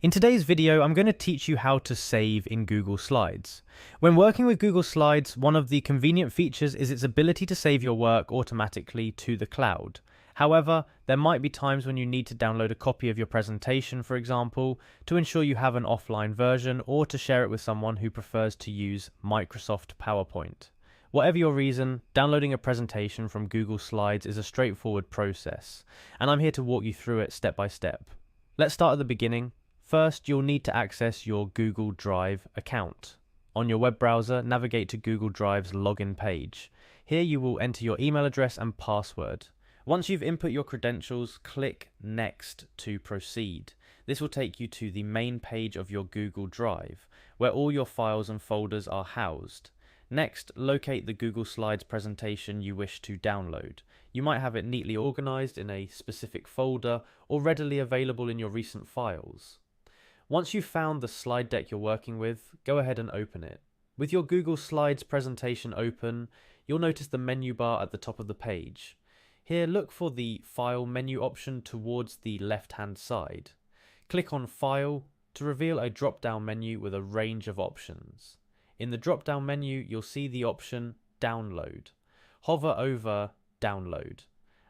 In today's video, I'm going to teach you how to save in Google Slides. When working with Google Slides, one of the convenient features is its ability to save your work automatically to the cloud. However, there might be times when you need to download a copy of your presentation, for example, to ensure you have an offline version or to share it with someone who prefers to use Microsoft PowerPoint. Whatever your reason, downloading a presentation from Google Slides is a straightforward process, and I'm here to walk you through it step by step. Let's start at the beginning. First, you'll need to access your Google Drive account. On your web browser, navigate to Google Drive's login page. Here you will enter your email address and password. Once you've input your credentials, click Next to proceed. This will take you to the main page of your Google Drive, where all your files and folders are housed. Next, locate the Google Slides presentation you wish to download. You might have it neatly organized in a specific folder or readily available in your recent files. Once you've found the slide deck you're working with, go ahead and open it. With your Google Slides presentation open, you'll notice the menu bar at the top of the page. Here, look for the File menu option towards the left-hand side. Click on File to reveal a drop-down menu with a range of options. In the drop-down menu, you'll see the option Download. Hover over Download,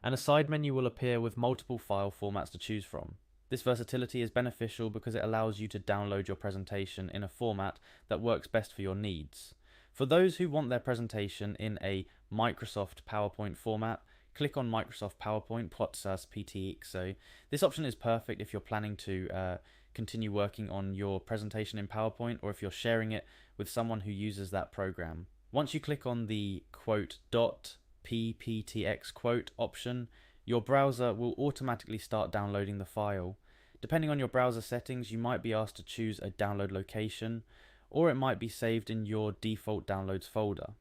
and a side menu will appear with multiple file formats to choose from. This versatility is beneficial because it allows you to download your presentation in a format that works best for your needs. For those who want their presentation in a Microsoft PowerPoint format, click on Microsoft PowerPoint + PTX. So this option is perfect if you're planning to continue working on your presentation in PowerPoint, or if you're sharing it with someone who uses that program. Once you click on the .pptx option, your browser will automatically start downloading the file. Depending on your browser settings, you might be asked to choose a download location, or it might be saved in your default downloads folder.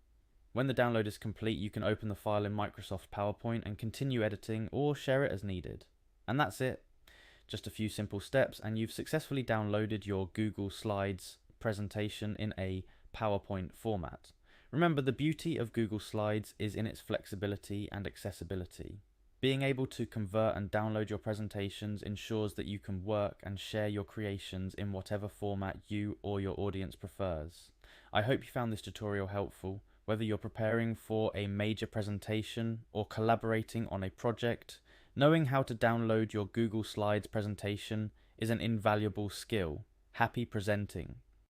When the download is complete, you can open the file in Microsoft PowerPoint and continue editing or share it as needed. And that's it. Just a few simple steps and you've successfully downloaded your Google Slides presentation in a PowerPoint format. Remember, the beauty of Google Slides is in its flexibility and accessibility. Being able to convert and download your presentations ensures that you can work and share your creations in whatever format you or your audience prefers. I hope you found this tutorial helpful. Whether you're preparing for a major presentation or collaborating on a project, knowing how to download your Google Slides presentation is an invaluable skill. Happy presenting!